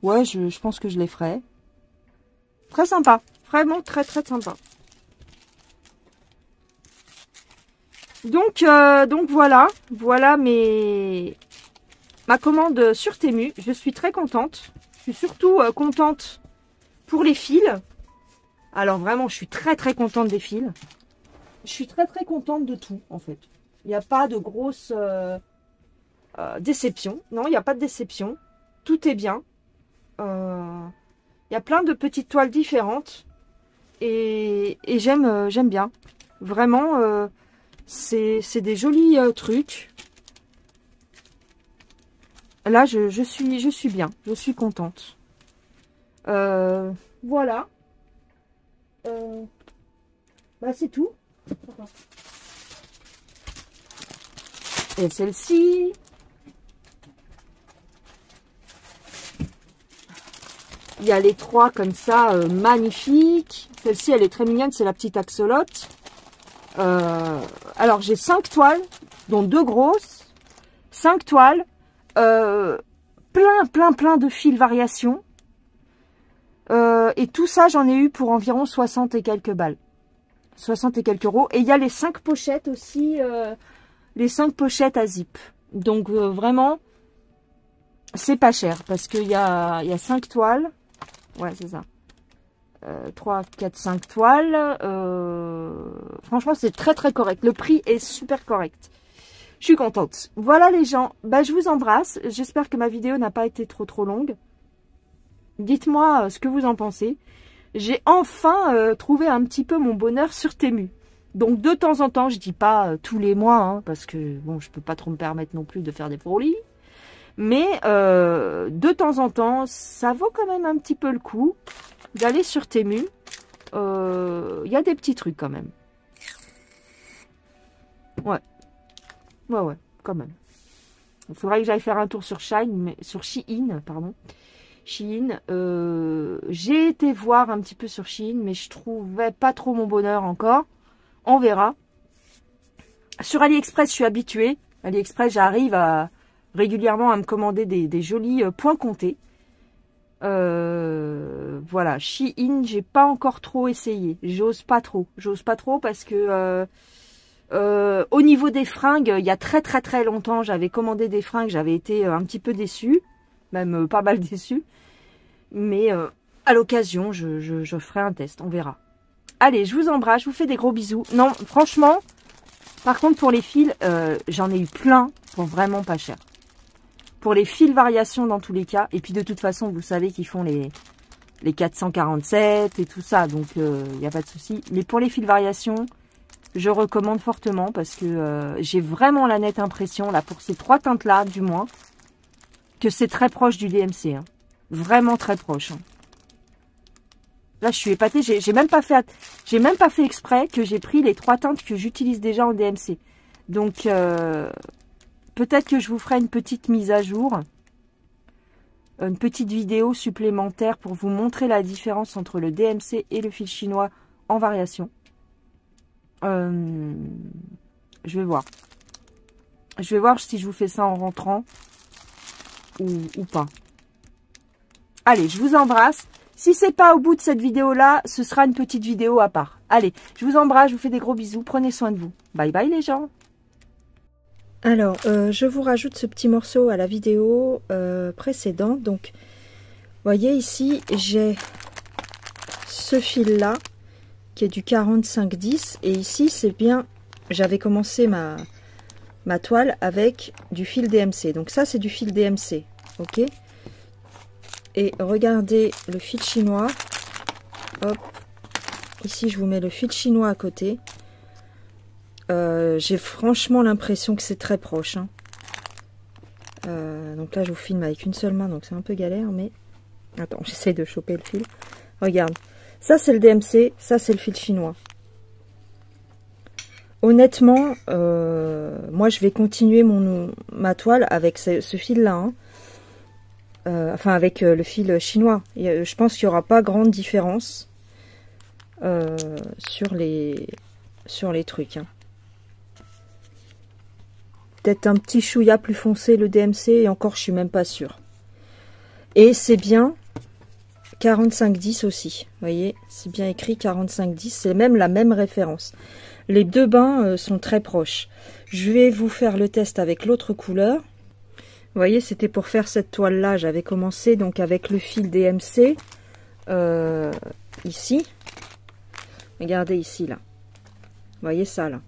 Ouais, je pense que je les ferai. Très sympa. Vraiment très sympa. Donc voilà. Voilà ma commande sur Temu. Je suis très contente. Je suis surtout contente pour les fils. Alors vraiment, je suis très contente des fils. Je suis très contente de tout, en fait. Il n'y a pas de grosse déception. Non, il n'y a pas de déception. Tout est bien. Il y a plein de petites toiles différentes. Et j'aime bien. Vraiment, c'est des jolis trucs. Là, je suis bien. Je suis contente. Voilà. Bah, c'est tout. Et celle-ci. Il y a les trois comme ça, magnifiques. Celle-ci, elle est très mignonne, c'est la petite axolote. Alors, j'ai 5 toiles, dont 2 grosses. 5 toiles. Plein de fils variations. Et tout ça, j'en ai eu pour environ 60 et quelques balles. 60 et quelques euros. Et il y a les 5 pochettes aussi, les 5 pochettes à zip. Donc vraiment, c'est pas cher parce qu'il y a 5 toiles. Ouais, c'est ça. 3, 4, 5 toiles. Franchement, c'est très très correct. Le prix est super correct. Je suis contente. Voilà les gens. Bah, je vous embrasse. J'espère que ma vidéo n'a pas été trop longue. Dites-moi ce que vous en pensez. J'ai enfin trouvé un petit peu mon bonheur sur Temu. Donc de temps en temps, je dis pas tous les mois, hein, parce que bon, je peux pas trop me permettre non plus de faire des fourlis. Mais de temps en temps, ça vaut quand même un petit peu le coup d'aller sur Temu. Il y a des petits trucs quand même. Ouais, quand même. Il faudrait que j'aille faire un tour sur Shein, pardon. Shein. J'ai été voir un petit peu sur Shein, mais je trouvais pas trop mon bonheur encore. On verra. Sur AliExpress, je suis habituée. AliExpress, j'arrive régulièrement à me commander des jolis points comptés. Voilà, Shein, j'ai pas encore trop essayé. J'ose pas trop parce que au niveau des fringues, il y a très longtemps, j'avais commandé des fringues, j'avais été un petit peu déçue, même pas mal déçue. Mais à l'occasion, je ferai un test, on verra. Allez, je vous embrasse, je vous fais des gros bisous. Non, franchement, par contre pour les fils, j'en ai eu plein pour vraiment pas cher. Pour les fils variations dans tous les cas. Et puis de toute façon, vous savez qu'ils font les 447 et tout ça. Donc il n'y a pas de souci. Mais pour les fils variations, je recommande fortement. Parce que j'ai vraiment la nette impression, là pour ces 3 teintes-là du moins, que c'est très proche du DMC. Hein. Vraiment très proche. Hein. Là, je suis épatée. J'ai même pas fait exprès que j'ai pris les 3 teintes que j'utilise déjà en DMC. Donc peut-être que je vous ferai une petite mise à jour, une petite vidéo supplémentaire pour vous montrer la différence entre le DMC et le fil chinois en variation. Je vais voir. Je vais voir si je vous fais ça en rentrant ou pas. Allez, je vous embrasse. Si c'est pas au bout de cette vidéo-là, ce sera une petite vidéo à part. Allez, je vous embrasse, je vous fais des gros bisous. Prenez soin de vous. Bye bye les gens. Alors, je vous rajoute ce petit morceau à la vidéo précédente. Donc, vous voyez ici, j'ai ce fil-là, qui est du 45-10. Et ici, c'est bien, j'avais commencé ma toile avec du fil DMC. Donc ça, c'est du fil DMC. Ok. Et regardez le fil chinois. Hop. Ici, je vous mets le fil chinois à côté. J'ai franchement l'impression que c'est très proche. Hein. Donc là, je vous filme avec une seule main, donc c'est un peu galère, mais... Attends, j'essaie de choper le fil. Regarde. Ça, c'est le DMC. Ça, c'est le fil chinois. Honnêtement, moi, je vais continuer ma toile avec ce fil-là. Hein. Enfin, avec le fil chinois. Je pense qu'il n'y aura pas grande différence sur les trucs. Hein. Peut-être un petit chouïa plus foncé le DMC, et encore je suis même pas sûre. Et c'est bien 45-10 aussi. Vous voyez, c'est bien écrit 45-10, c'est même la même référence. Les deux bains sont très proches. Je vais vous faire le test avec l'autre couleur. Vous voyez, c'était pour faire cette toile-là. J'avais commencé donc avec le fil DMC ici. Regardez ici, là. Vous voyez ça, là.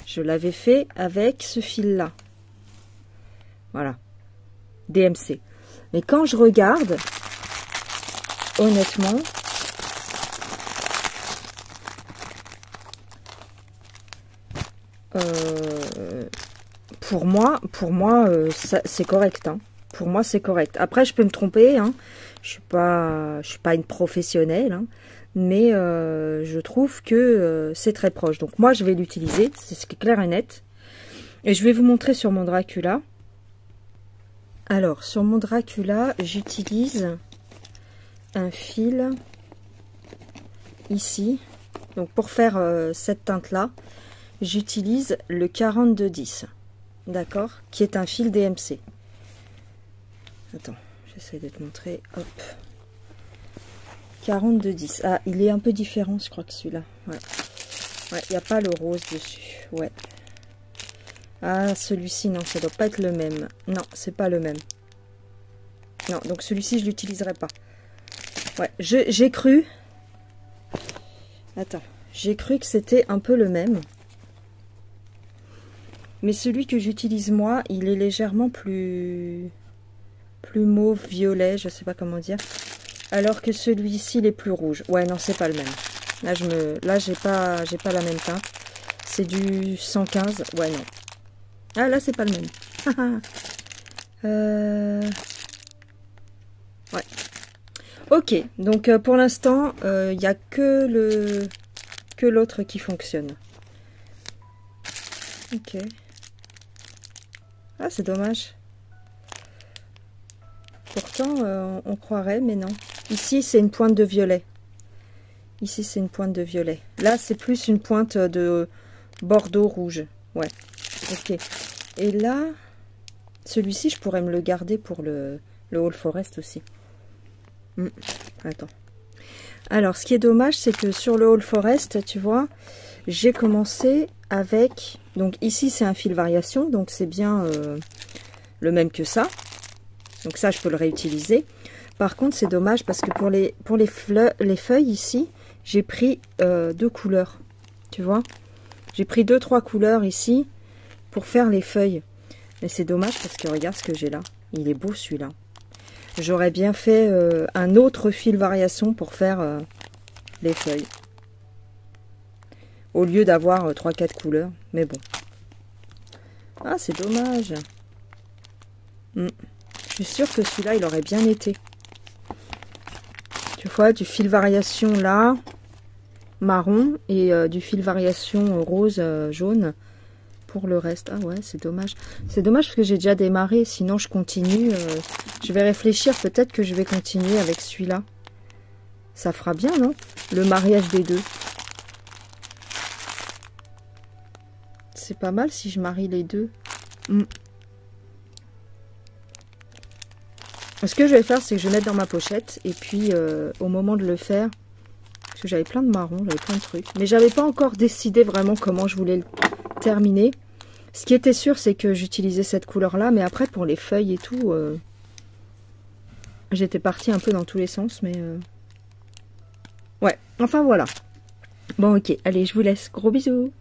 Je l'avais fait avec ce fil-là. Voilà. DMC. Mais quand je regarde, honnêtement, pour moi, c'est correct. Hein. Pour moi, c'est correct. Après, je peux me tromper. Hein. Je suis pas une professionnelle. Hein. Mais je trouve que c'est très proche. Donc moi, je vais l'utiliser. C'est ce qui est clair et net. Et je vais vous montrer sur mon Dracula. Alors, sur mon Dracula, j'utilise un fil ici. Donc, pour faire cette teinte-là, j'utilise le 4210. D'accord? Qui est un fil DMC. Attends, j'essaie de te montrer. Hop. 4210. Ah, il est un peu différent, je crois, que celui-là. Ouais. Ouais, il n'y a pas le rose dessus. Ouais. Ah, celui-ci, non, ça doit pas être le même. Non, c'est pas le même. Non, donc celui-ci, je l'utiliserai pas. Ouais, j'ai cru... Attends, j'ai cru que c'était un peu le même. Mais celui que j'utilise moi, il est légèrement plus mauve, violet, je sais pas comment dire. Alors que celui-ci, il est plus rouge. Ouais, non, c'est pas le même. Là, j'ai pas la même teinte. C'est du 115. Ouais, non. Ah, là, c'est pas le même. Ouais. Ok, donc pour l'instant, il n'y a que l'autre qui fonctionne. Ok. Ah, c'est dommage. Pourtant, on croirait, mais non. Ici, c'est une pointe de violet. Ici, c'est une pointe de violet. Là, c'est plus une pointe de bordeaux rouge. Ouais. Ok. Et là, celui-ci, je pourrais me le garder pour le All Forest aussi. Attends. Alors, ce qui est dommage, c'est que sur le All Forest, tu vois, j'ai commencé avec... Donc ici, c'est un fil variation, donc c'est bien le même que ça. Donc ça, je peux le réutiliser. Par contre, c'est dommage parce que pour les feuilles ici, j'ai pris 2 couleurs. Tu vois, j'ai pris 2-3 couleurs ici pour faire les feuilles. Mais c'est dommage parce que regarde ce que j'ai là. Il est beau celui-là. J'aurais bien fait un autre fil variation pour faire les feuilles. Au lieu d'avoir 3-4 couleurs. Mais bon. Ah, c'est dommage. Je suis sûre que celui-là, il aurait bien été. Tu vois, du fil variation là, marron, et du fil variation rose, jaune, pour le reste. Ah ouais, c'est dommage. C'est dommage parce que j'ai déjà démarré, sinon je continue. Je vais réfléchir, peut-être que je vais continuer avec celui-là. Ça fera bien, non? Le mariage des deux. C'est pas mal si je marie les deux. Ce que je vais faire, c'est que je vais mettre dans ma pochette. Et puis, au moment de le faire, parce que j'avais plein de marrons, j'avais plein de trucs. Mais j'avais pas encore décidé vraiment comment je voulais le terminer. Ce qui était sûr, c'est que j'utilisais cette couleur-là. Mais après, pour les feuilles et tout, j'étais partie un peu dans tous les sens. Mais ouais, enfin voilà. Bon, ok. Allez, je vous laisse. Gros bisous.